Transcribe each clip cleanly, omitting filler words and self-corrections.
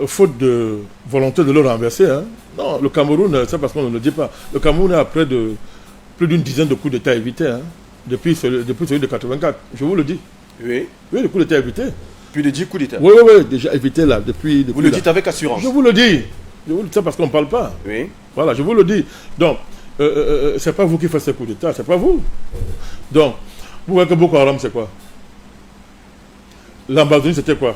faute de volonté de le renverser. Hein. Non, le Cameroun, c'est parce qu'on ne le dit pas. Le Cameroun a plus d'une dizaine de coups d'État évités hein, depuis celui de 84. Je vous le dis. Oui. Oui, le coup d'État évité. Plus de 10 coups d'État. Oui, déjà évité là. Depuis vous le là. dites avec assurance. Je vous le dis. C'est parce qu'on ne parle pas. Oui. Voilà, je vous le dis. Donc, c'est pas vous qui faites ce coup d'État, c'est pas vous. Donc, vous voyez que Boko Haram, c'est quoi? L'Ambazonie, c'était quoi?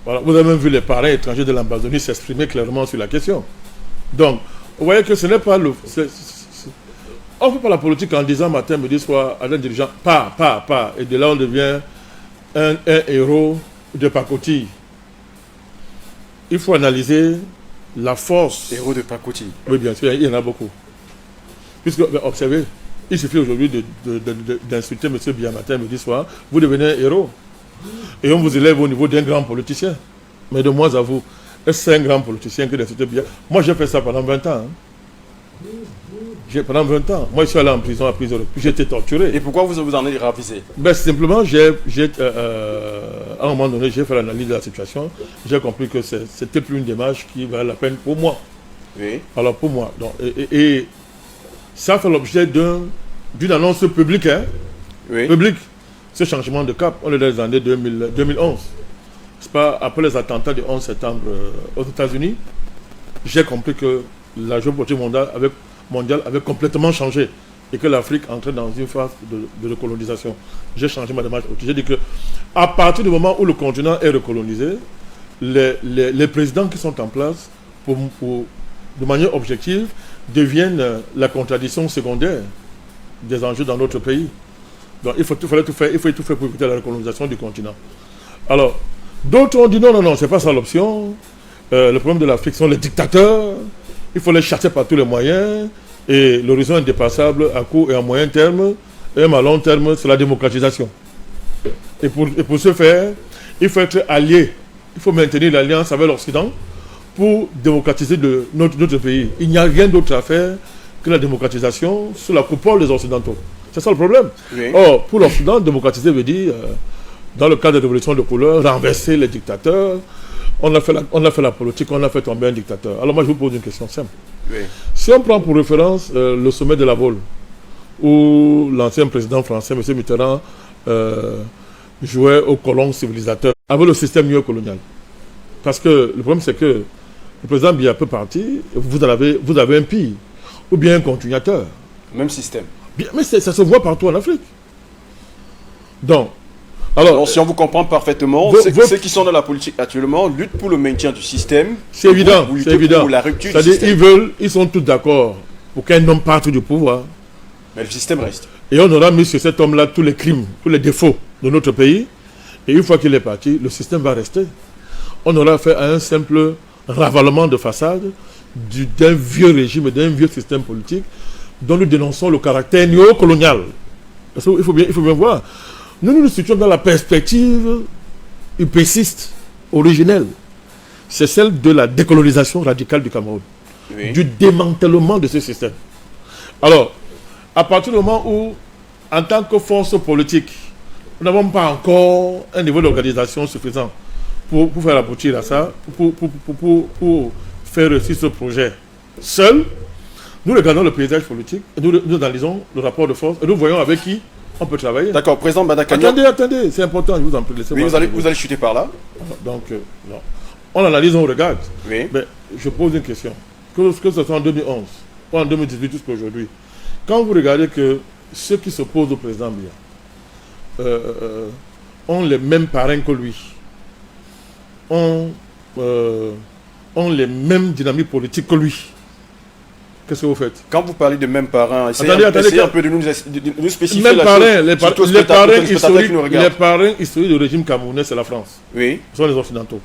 Voilà, vous avez même vu les parents étrangers de l'Ambazonie s'exprimer clairement sur la question. Donc, vous voyez que ce n'est pas le... On ne fait pas la politique en disant matin, midi, soir, à un dirigeant, pas. Et de là, on devient un héros de pacotille. Il faut analyser la force. Héros de pacotille. Oui, bien sûr, il y en a beaucoup. Puisque, observez, il suffit aujourd'hui d'insulter M. Biya matin, midi, soir, vous devenez un héros. Et on vous élève au niveau d'un grand politicien. Mais de moi à vous, est-ce que c'est un grand politicien que d'insulter Biya? Moi, j'ai fait ça pendant 20 ans. Hein. Pendant 20 ans. Moi, je suis allé en prison à prison. Puis j'ai été torturé. Et pourquoi vous en êtes ravisé? Ben, simplement, à un moment donné, j'ai fait l'analyse de la situation. J'ai compris que c'était plus une démarche qui valait la peine pour moi. Oui. Alors, pour moi. Donc, et ça fait l'objet d'une annonce publique. Hein, oui. Publique. Ce changement de cap, on est dans les années 2011. C'est pas après les attentats du 11 septembre aux États-Unis, j'ai compris que la géopolitique mondiale avait complètement changé et que l'Afrique entrait dans une phase de recolonisation. J'ai changé ma démarche. J'ai dit que à partir du moment où le continent est recolonisé, les présidents qui sont en place, de manière objective, deviennent la contradiction secondaire des enjeux dans notre pays. Donc il faut tout faire pour éviter la recolonisation du continent. Alors, d'autres ont dit non, c'est pas ça l'option. Le problème de l'Afrique sont les dictateurs. Il faut les chasser par tous les moyens. Et l'horizon indépassable à court et à moyen terme, et même à long terme, c'est la démocratisation. Et pour ce faire, il faut être allié. Il faut maintenir l'alliance avec l'Occident pour démocratiser notre pays. Il n'y a rien d'autre à faire que la démocratisation sous la coupole des Occidentaux. C'est ça le problème. Oui. Or, pour l'Occident, démocratiser veut dire, dans le cadre de révolution de couleur, renverser les dictateurs. On a fait la politique, on a fait tomber un dictateur. Alors moi, je vous pose une question simple. Oui. Si on prend pour référence le sommet de la Baule, où l'ancien président français, M. Mitterrand, jouait au colon civilisateur avec le système néocolonial. Parce que le problème, c'est que le président Biya peut partir, vous avez un pire, ou bien un continuateur. Même système. Bien, mais ça se voit partout en Afrique. Donc, alors, si on vous comprend parfaitement, ceux qui sont dans la politique actuellement luttent pour le maintien du système. C'est évident, c'est évident. Pour la rupture du système. Ils sont tous d'accord pour qu'un homme parte du pouvoir. Mais le système reste. Et on aura mis sur cet homme-là tous les crimes, tous les défauts de notre pays. Et une fois qu'il est parti, le système va rester. On aura fait un simple ravalement de façade d'un vieux régime, d'un vieux système politique dont nous dénonçons le caractère néocolonial. Parce qu'il faut bien voir. Nous nous situons dans la perspective upéciste, originelle. C'est celle de la décolonisation radicale du Cameroun. Oui. Du démantèlement de ce système. Alors, à partir du moment où, en tant que force politique, nous n'avons pas encore un niveau d'organisation suffisant pour faire aboutir à ça, pour faire réussir ce projet seul, nous regardons le paysage politique, et nous analysons le rapport de force, et nous voyons avec qui on peut travailler. D'accord, président Badakania. Attendez, c'est important, je vous en prie. Oui, vous allez chuter par là. Donc, non. On analyse, on regarde. Oui. Mais je pose une question. Que ce soit en 2011 ou en 2018 jusqu'à aujourd'hui, quand vous regardez que ceux qui s'opposent au président Biya ont les mêmes parrains que lui, ont les mêmes dynamiques politiques que lui, qu'est-ce que vous faites? Quand vous parlez de mêmes parrains, essayez un peu de nous spécifier même la parrains, chose. Les parrains historiques du régime camerounais, c'est la France. Oui. Ce sont les Occidentaux.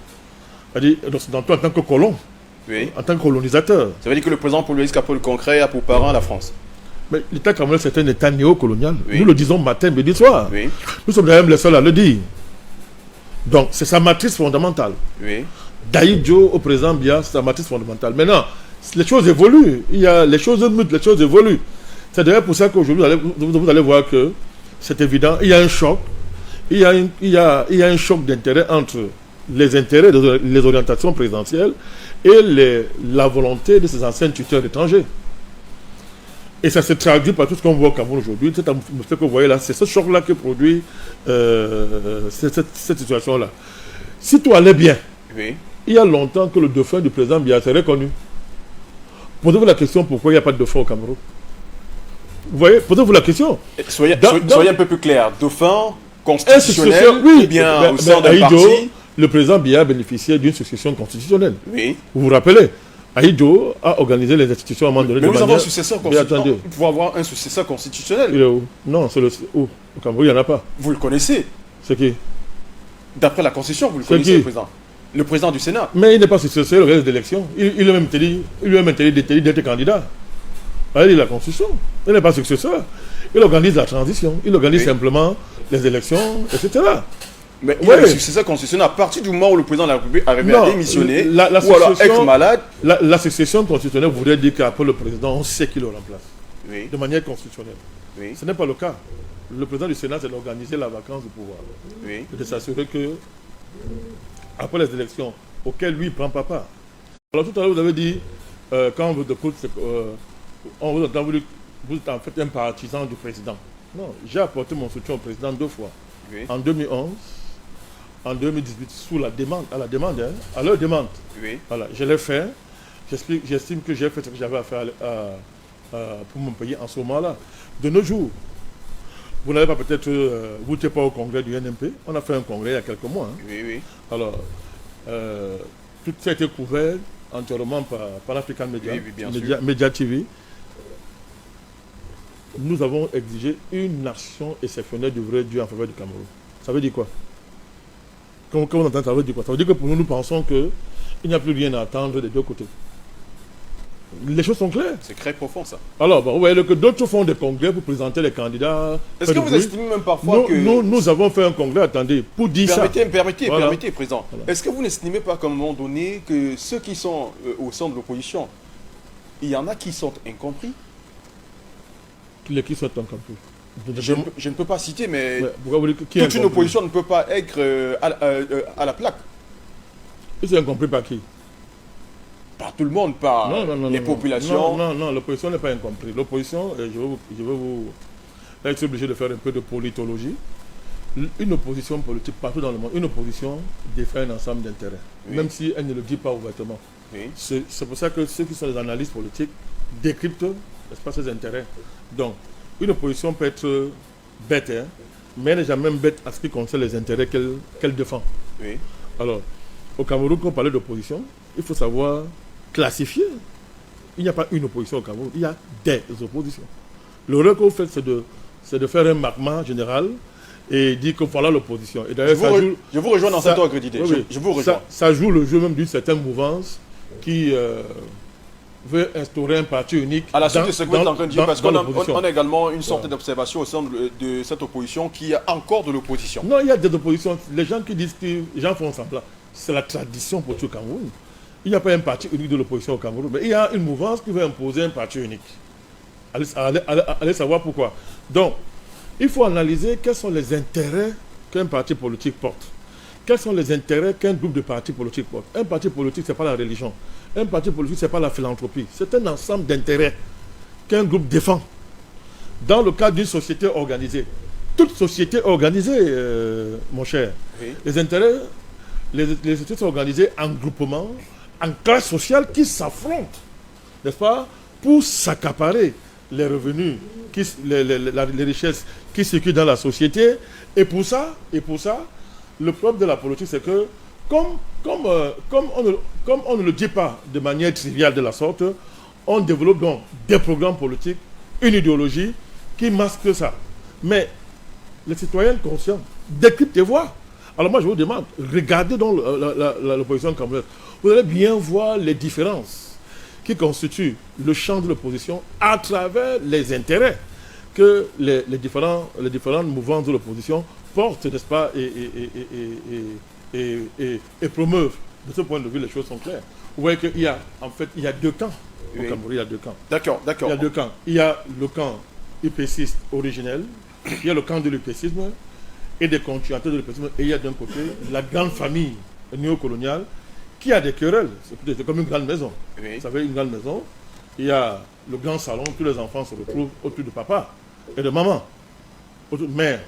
C'est-à-dire les Occidentaux en tant que colons, oui. En tant que colonisateur. Ça veut dire que le président Paul Capole concret a pour parrain la France. Mais l'État camerounais, c'est un État néocolonial. Oui. Nous le disons matin, midi, soir. Oui. Nous sommes même les seuls à le dire. Donc, c'est sa matrice fondamentale. Oui. Daïdjo au président Biya, c'est sa matrice fondamentale. Maintenant, les choses évoluent. Les choses mutent, les choses évoluent. C'est d'ailleurs pour ça qu'aujourd'hui, vous allez voir que c'est évident. Il y a un choc. Il y a un choc d'intérêt entre les intérêts, les orientations présidentielles et la volonté de ces anciens tuteurs étrangers. Et ça se traduit par tout ce qu'on voit au Cameroun aujourd'hui. Ce que vous voyez là, c'est ce choc-là qui produit cette situation-là. Si tout allait bien, Oui. il y a longtemps que le dauphin du président Biya serait connu. Posez-vous la question pourquoi il n'y a pas de dauphin au Cameroun. Vous voyez, posez-vous la question. Soyez un peu plus clair. Dauphin constitutionnel, oui, ou bien au sein d'un Ahidjo, parti. le président Biya bénéficiait d'une succession constitutionnelle. Oui. Vous vous rappelez, Ahidjo a organisé les institutions à un moment donné. Mais nous avons un successeur successeur constitutionnel. Nous pouvons avoir un successeur constitutionnel. Il est où? Non, c'est où? Au Cameroun, il n'y en a pas. Vous le connaissez. C'est qui? D'après la Constitution, vous le connaissez, le président. Le président du Sénat. Mais il n'est pas successeur au reste des élections. Il lui a même interdit d'être candidat. Il la Constitution. Il n'est pas successeur. Il organise la transition. Il organise simplement les élections, etc. Mais il y a le successeur constitutionnel à partir du moment où le président de la République arrive à démissionner ou alors être malade. La succession constitutionnelle voudrait dire qu'après le président, on sait qui le remplace. Oui. De manière constitutionnelle. Oui. Ce n'est pas le cas. Le président du Sénat, c'est d'organiser la vacance du pouvoir. Oui. Et de s'assurer que, après les élections, auxquelles lui ne prend pas part. Alors tout à l'heure, vous avez dit, quand vous écoutez, vous êtes en fait un partisan du président. Non, j'ai apporté mon soutien au président 2 fois. Oui. En 2011, en 2018, à leur demande. Oui. Voilà, je l'ai fait. J'estime que j'ai fait ce que j'avais à faire pour mon pays en ce moment-là. De nos jours, vous n'avez pas peut-être, vous n'étiez pas au congrès du NMP. On a fait un congrès il y a quelques mois. Hein. Oui, oui. Alors, tout ça a été couvert entièrement par l'African Media, Media TV. Nous avons exigé une action exceptionnelle du vrai Dieu en faveur du Cameroun. Ça veut dire quoi? Quand on entend ça veut dire quoi? Ça veut dire que pour nous, nous pensons qu'il n'y a plus rien à attendre des deux côtés. Les choses sont claires. C'est très profond ça. Alors, vous voyez que d'autres font des congrès pour présenter les candidats. Est-ce que vous estimez même parfois que... Nous avons fait un congrès, attendez, pour dire ça. Permettez, Président. Voilà. Est-ce que vous n'estimez pas qu'à un moment donné que ceux qui sont au sein de l'opposition, il y en a qui sont incompris? Qui sont incompris? Je ne peux pas citer, mais toute une opposition ne peut pas être à la plaque. Ils sont incompris par qui? Par tout le monde, par les populations. Non, l'opposition n'est pas incomprise. L'opposition, je vais vous... Là, je suis obligé de faire un peu de politologie. Une opposition politique, partout dans le monde, une opposition défend un ensemble d'intérêts, même si elle ne le dit pas ouvertement. Oui. C'est pour ça que ceux qui sont des analystes politiques décryptent, n'est-ce pas, ces intérêts. Donc, une opposition peut être bête, hein, mais elle n'est jamais bête à ce qui concerne les intérêts qu'elle défend. Oui. Alors, au Cameroun, quand on parlait d'opposition, il faut savoir classifier. Il n'y a pas une opposition au Cameroun, il y a des oppositions. L'erreur que vous faites, c'est de faire un marquement général et dire que voilà l'opposition. Et d'ailleurs, je vous rejoins dans cette ordre d'idée. Oui, je vous rejoins. Ça joue le jeu même d'une certaine mouvance qui veut instaurer un parti unique. À la suite de ce que vous êtes en train de dire, parce qu'on a également une sorte d'observation au sein de cette opposition qui a encore de l'opposition. Non, il y a des oppositions. Les gens qui disent que les gens font semblant. C'est la tradition pour tout le Cameroun. Il n'y a pas un parti unique de l'opposition au Cameroun, mais il y a une mouvance qui veut imposer un parti unique. Allez savoir pourquoi. Donc, il faut analyser quels sont les intérêts qu'un parti politique porte. Quels sont les intérêts qu'un groupe de partis politiques porte. Un parti politique, ce n'est pas la religion. Un parti politique, ce n'est pas la philanthropie. C'est un ensemble d'intérêts qu'un groupe défend dans le cadre d'une société organisée. Toute société organisée, mon cher. Oui. Les intérêts, les sociétés sont organisées en groupements, en classes sociales qui s'affrontent, n'est-ce pas, pour s'accaparer les revenus, les richesses qui circulent dans la société. Et pour ça, le problème de la politique, c'est que comme on ne le dit pas de manière triviale de la sorte, on développe donc des programmes politiques, une idéologie qui masque ça. Mais les citoyens conscients décryptent et voient. Alors moi je vous demande, regardez donc l'opposition camerounaise. Vous allez bien voir les différences qui constituent le champ de l'opposition à travers les intérêts que les différentes mouvances de l'opposition portent, n'est-ce pas, et promeuvent. De ce point de vue, les choses sont claires. Vous voyez qu'il y a, en fait, il y a deux camps. Au Cameroun, il y a deux camps. D'accord. Il y a deux camps. Il y a le camp UPCiste originel, il y a le camp de l'UPCisme et des continuateurs de l'UPCisme, et il y a d'un côté la grande famille néocoloniale qui a des querelles. C'est comme une grande maison. Oui. Vous savez, une grande maison, il y a le grand salon, tous les enfants se retrouvent autour de papa et de maman, autour de mère.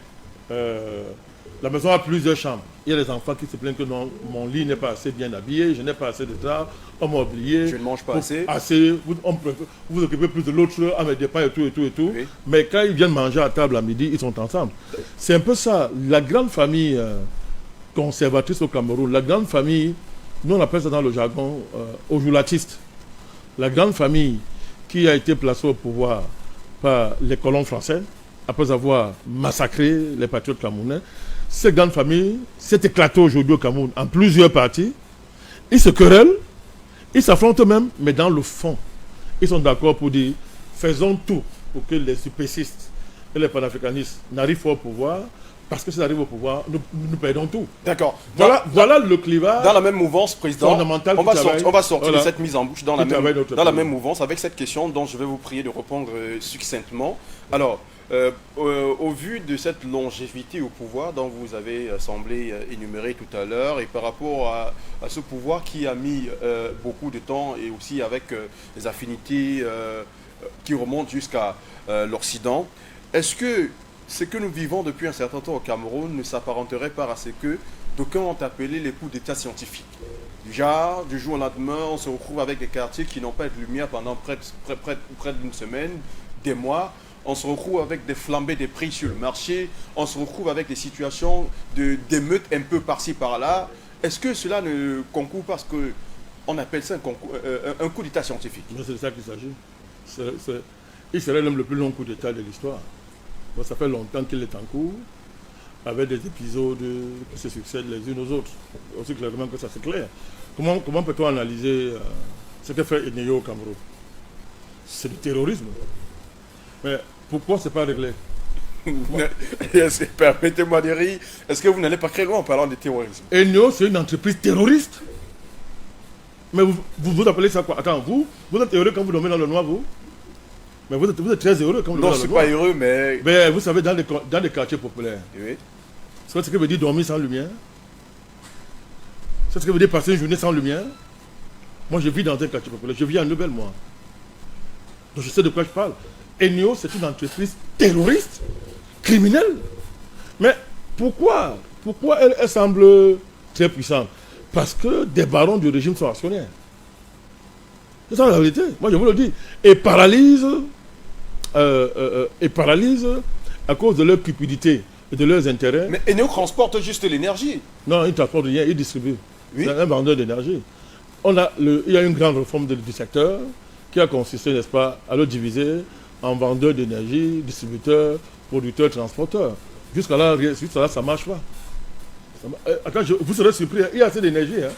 La maison a plusieurs chambres. Il y a les enfants qui se plaignent que non, mon lit n'est pas assez bien habillé, je n'ai pas assez de drap, on m'a oublié. Je ne mange pas assez. Vous occupez plus de l'autre à mes dépens et tout et tout et tout. Oui. Mais quand ils viennent manger à table à midi, ils sont ensemble. C'est un peu ça. La grande famille conservatrice au Cameroun, la grande famille, nous on appelle ça dans le jargon ojulatiste. La grande famille qui a été placée au pouvoir par les colons français, après avoir massacré les patriotes camerounais, cette grande famille s'est éclatée aujourd'hui au Cameroun en plusieurs parties. Ils se querellent, ils s'affrontent même, mais dans le fond, ils sont d'accord pour dire faisons tout pour que les suprécistes et les panafricanistes n'arrivent pas au pouvoir, parce que s'ils arrivent au pouvoir, nous perdons tout. D'accord. Voilà le clivage. Dans la même mouvance, Président, fondamental on va sortir voilà, de cette mise en bouche dans la pays. même mouvance avec cette question dont je vais vous prier de répondre succinctement. Alors, au vu de cette longévité au pouvoir dont vous avez semblé énumérer tout à l'heure et par rapport à ce pouvoir qui a mis beaucoup de temps et aussi avec des affinités qui remontent jusqu'à l'Occident, est-ce que ce que nous vivons depuis un certain temps au Cameroun ne s'apparenterait pas à ce que d'aucuns ont appelé les coups d'état scientifiques? Du genre, du jour au lendemain, on se retrouve avec des quartiers qui n'ont pas de lumière pendant près d'une semaine, des mois. On se retrouve avec des flambées des prix sur le marché. On se retrouve avec des situations d'émeutes un peu par-ci, par-là. Est-ce que cela ne concourt parce qu'on appelle ça un coup d'état scientifique? C'est de ça qu'il s'agit. Il serait même le plus long coup d'état de l'histoire. Bon, ça fait longtemps qu'il est en cours, avec des épisodes qui se succèdent les unes aux autres. Aussi clairement que ça c'est clair. Comment peut-on analyser ce que fait Eneyo au Cameroun? C'est du terrorisme. Mais pourquoi ce n'est pas réglé? Permettez-moi de rire. Est-ce que vous n'allez pas très loin en parlant de terrorisme? Eneyo, c'est une entreprise terroriste. Mais vous appelez ça quoi? Attends, vous êtes heureux quand vous dormez dans le noir, vous? Mais vous êtes très heureux quand vous dormez dans le noir. Non, je ne suis pas heureux, mais... Mais vous savez, dans les quartiers populaires, oui. c'est ce que veut dire dormir sans lumière? C'est ce que veut dire passer une journée sans lumière? Moi, je vis dans un quartier populaire. Je vis à Nouvelle, moi. Donc je sais de quoi je parle. Eneyo, c'est une entreprise terroriste, criminelle. Mais pourquoi elle semble très puissante? Parce que des barons du régime sont actionnaires. C'est ça la vérité. Moi, je vous le dis. Et paralyse à cause de leur cupidité et de leurs intérêts. Mais Eneyo transporte juste l'énergie. Non, il ne transporte rien, il distribue. Oui. C'est un vendeur d'énergie. Il y a une grande réforme du secteur qui a consisté, n'est-ce pas, à le diviser en vendeurs d'énergie, distributeurs, producteurs, transporteurs. Jusqu'à là, ça ne marche pas. Attends, vous serez surpris, il y a assez d'énergie. Hein.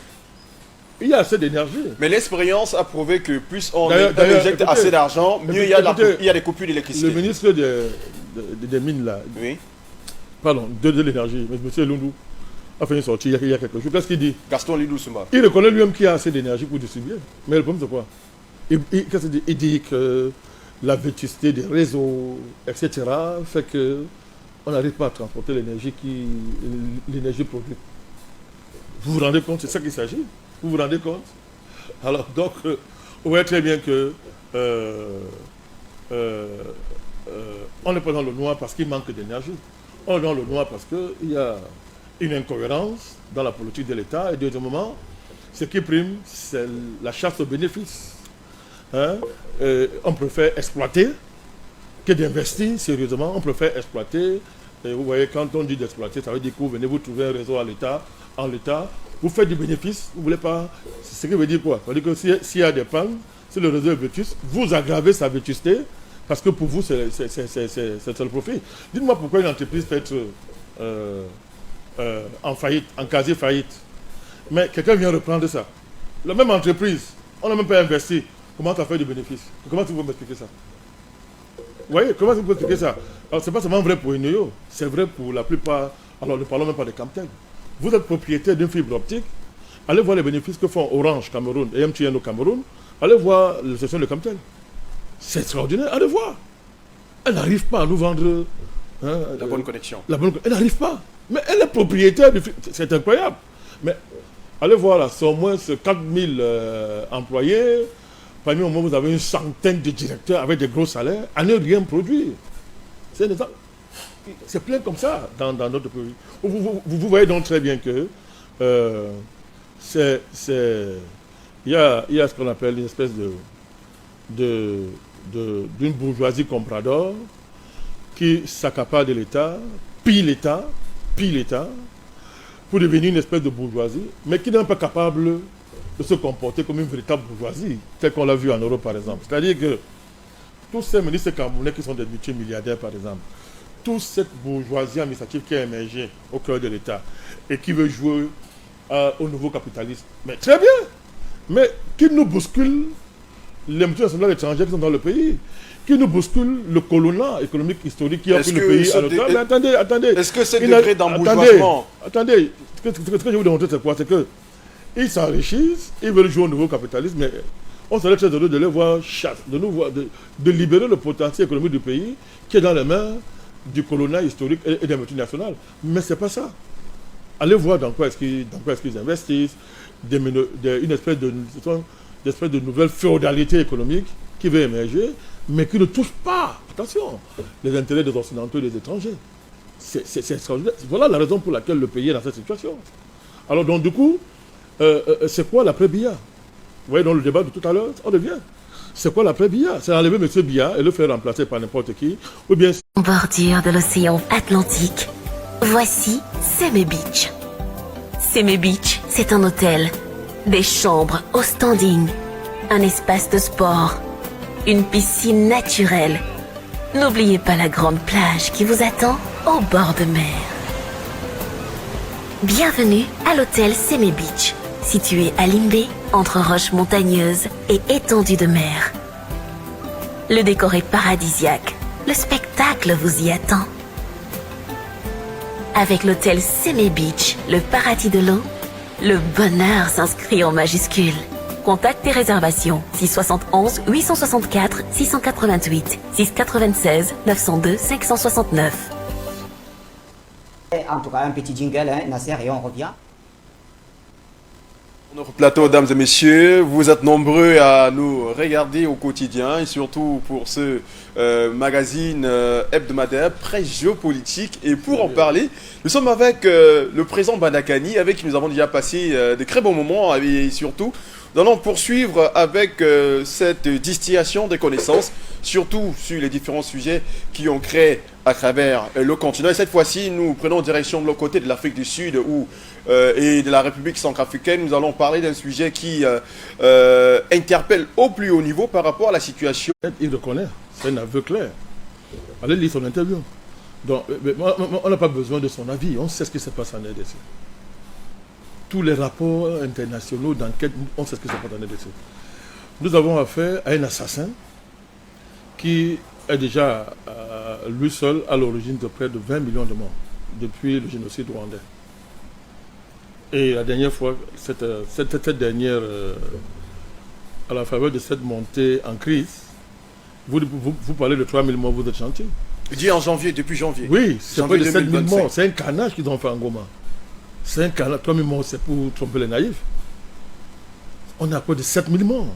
Il y a assez d'énergie. Mais l'expérience a prouvé que plus on injecte assez d'argent, mieux il y a des coupures d'électricité. Le ministre des Mines, là, oui. Pardon, de l'énergie, M. Lundu, a fait une sortie il y a quelques jours. Qu'est-ce qu'il dit? Gaston Lidou Souma. Il reconnaît lui-même qu'il y a assez d'énergie pour distribuer. Mais le problème, c'est quoi? Qu'est-ce qu'il dit? Il dit que la vétusté des réseaux, etc., fait qu'on n'arrive pas à transporter l'énergie produite. Vous vous rendez compte? C'est ça qu'il s'agit? Vous vous rendez compte? Alors, donc, on voit très bien que on n'est pas dans le noir parce qu'il manque d'énergie. On est dans le noir parce qu'il y a une incohérence dans la politique de l'État. Et deuxièmement, ce qui prime, c'est la chasse aux bénéfices. Hein? On préfère exploiter que d'investir sérieusement. On préfère exploiter. Et vous voyez, quand on dit d'exploiter, ça veut dire que vous venez vous trouver un réseau en l'État. Vous faites du bénéfice, vous ne voulez pas... C'est ce qui veut dire quoi? Ça veut dire que s'il y a des pannes, si le réseau est vétuste, vous aggravez sa vétusté, parce que pour vous, c'est le profit. Dites-moi pourquoi une entreprise peut être en faillite, en quasi-faillite. Mais quelqu'un vient reprendre ça. La même entreprise, on n'a même pas investi. Comment tu as fait du bénéfice? Comment tu peux m'expliquer ça? Vous voyez, comment tu peux expliquer ça? Alors, ce n'est pas seulement vrai pour Eneyo, c'est vrai pour la plupart... Alors, ne parlons même pas de Camtel. Vous êtes propriétaire d'une fibre optique, allez voir les bénéfices que font Orange Cameroun et MTN au Cameroun, allez voir la gestion de Camtel. C'est extraordinaire, allez voir. Elle n'arrive pas à nous vendre... la bonne connexion. Elle n'arrive pas. Mais elle est propriétaire du fibre. C'est incroyable. Mais Allez voir là, c'est au moins 4000 employés. Parmi au moins, vous avez une centaine de directeurs avec des gros salaires, à ne rien produire. C'est plein comme ça dans notre pays. Vous voyez donc très bien que il y a ce qu'on appelle une espèce d'une bourgeoisie comprador qui s'accapare de l'État, pille l'État, pour devenir une espèce de bourgeoisie, mais qui n'est pas capable de se comporter comme une véritable bourgeoisie, tel qu'on l'a vu en Europe par exemple. C'est-à-dire que tous ces ministres camerounais qui sont des multimilliardaires par exemple, toute cette bourgeoisie administrative qui a émergé au cœur de l'État et qui veut jouer au nouveau capitalisme, mais très bien, mais qui nous bouscule les multinationales étrangères qui sont dans le pays, qui nous bouscule le colonna économique historique qui a pris le pays à l'autre. Mais attendez. Est-ce que c'est degré d'embourgeoisement? Attendez, ce que je vais vous démontrer, c'est quoi? C'est qu'ils s'enrichissent, ils veulent jouer au nouveau capitalisme, mais on serait très heureux de les voir de libérer le potentiel économique du pays qui est dans les mains du colonna historique et des multinationales. Mais ce n'est pas ça. Allez voir dans quoi est-ce qu'ils investissent, une espèce de nouvelle féodalité économique qui veut émerger, mais qui ne touche pas, attention, les intérêts des Occidentaux et des étrangers. C'est extraordinaire. Voilà la raison pour laquelle le pays est dans cette situation. Alors donc du coup, c'est quoi l'après-Biya? Vous voyez dans le débat de tout à l'heure, on revient. C'est quoi l'après-Biya? C'est enlever M. Biya et le faire remplacer par n'importe qui, ou bien... En bordure de l'océan Atlantique, voici Seme Beach. Seme Beach, c'est un hôtel, des chambres au standing, un espace de sport, une piscine naturelle. N'oubliez pas la grande plage qui vous attend au bord de mer. Bienvenue à l'hôtel Seme Beach, situé à Limbe, entre roches montagneuses et étendues de mer. Le décor est paradisiaque, le spectacle vous y attend. Avec l'hôtel Seme Beach, le paradis de l'eau, le bonheur s'inscrit en majuscules. Contacte et réservations 671 864 688 696 902 569. En tout cas, un petit jingle, hein, Nasser, et on revient. Notre plateau, mesdames et messieurs, vous êtes nombreux à nous regarder au quotidien et surtout pour ce magazine hebdomadaire Presse Géopolitique. Et pour en parler, nous sommes avec le président Bandakani, avec qui nous avons déjà passé de très bons moments et surtout, nous allons poursuivre avec cette distillation des connaissances, surtout sur les différents sujets qui ont créé à travers le continent. Et cette fois-ci, nous prenons direction de l'autre côté de l'Afrique du Sud et de la République centrafricaine. Nous allons parler d'un sujet qui interpelle au plus haut niveau par rapport à la situation. Il reconnaît, c'est un aveu clair. Allez lire son interview. Donc, on n'a pas besoin de son avis, on sait ce qui se passe en RDC. Tous les rapports internationaux d'enquête, on sait ce qui se passe en RDC. Nous avons affaire à un assassin qui est déjà, lui seul, à l'origine de près de 20 millions de morts depuis le génocide rwandais. Et la dernière fois, cette dernière, à la faveur de cette montée en crise, vous parlez de 3 000 morts, vous êtes gentil. Dit en janvier, depuis janvier. Oui, c'est près de 7 000 morts. 2025. C'est un carnage qu'ils ont fait en Goma. C'est un carnage. 3 000 morts, c'est pour tromper les naïfs. On a près de 7 000 morts.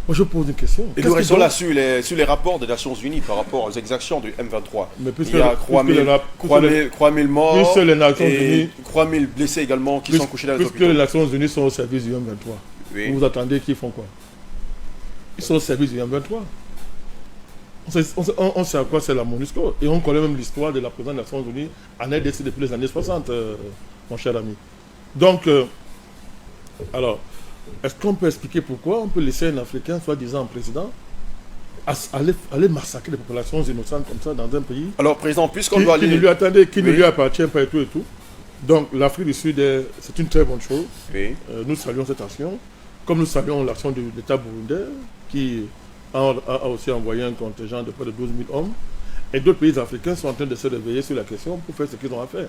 Moi, je pose une question. Et nous restons là sur les rapports des Nations Unies par rapport aux exactions du M23. Mais puisque il y a 3 000 morts puisque les Nations et Unies, 3 000 blessés également qui sont couchés dans les puisque hôpitaux. les Nations Unies sont au service du M23. Oui. Vous attendez qu'ils font quoi? Ils sont au service du M23. On sait à quoi c'est la MONUSCO. Et on connaît même l'histoire de la présidence des Nations Unies en RDC depuis les années 60, mon cher ami. Donc, alors, est-ce qu'on peut expliquer pourquoi on peut laisser un Africain, soi-disant président, aller massacrer les populations innocentes comme ça dans un pays Alors, président, puisqu'on doit aller... qui ne lui appartient pas et tout. Donc, l'Afrique du Sud, c'est une très bonne chose. Oui. Nous saluons cette action, comme nous saluons l'action de l'État burundais, qui a aussi envoyé un contingent de près de 12 000 hommes. Et d'autres pays africains sont en train de se réveiller sur la question pour faire ce qu'ils ont à faire.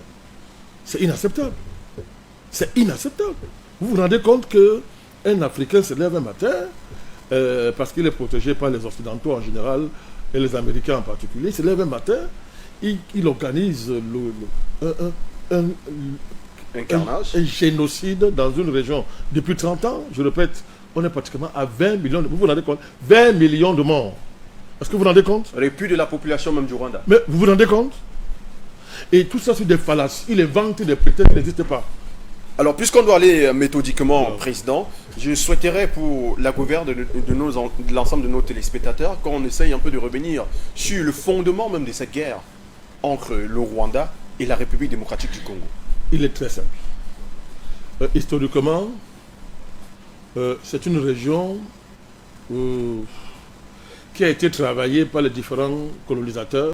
C'est inacceptable. C'est inacceptable. Vous vous rendez compte qu'un Africain se lève un matin, parce qu'il est protégé par les Occidentaux en général, et les Américains en particulier, il se lève un matin, il organise Un carnage. Un génocide dans une région. Depuis 30 ans, je répète, on est pratiquement à 20 millions de... Vous vous rendez compte? 20 millions de morts. Est-ce que vous vous rendez compte? Et plus de la population même du Rwanda. Mais vous vous rendez compte? Et tout ça sur des fallacies. Il invente des prétextes qui n'existent pas. Alors, puisqu'on doit aller méthodiquement, Président, je souhaiterais pour la gouverne de l'ensemble de nos téléspectateurs qu'on essaye un peu de revenir sur le fondement même de cette guerre entre le Rwanda et la République démocratique du Congo. Il est très simple. Historiquement, c'est une région qui a été travaillée par les différents colonisateurs.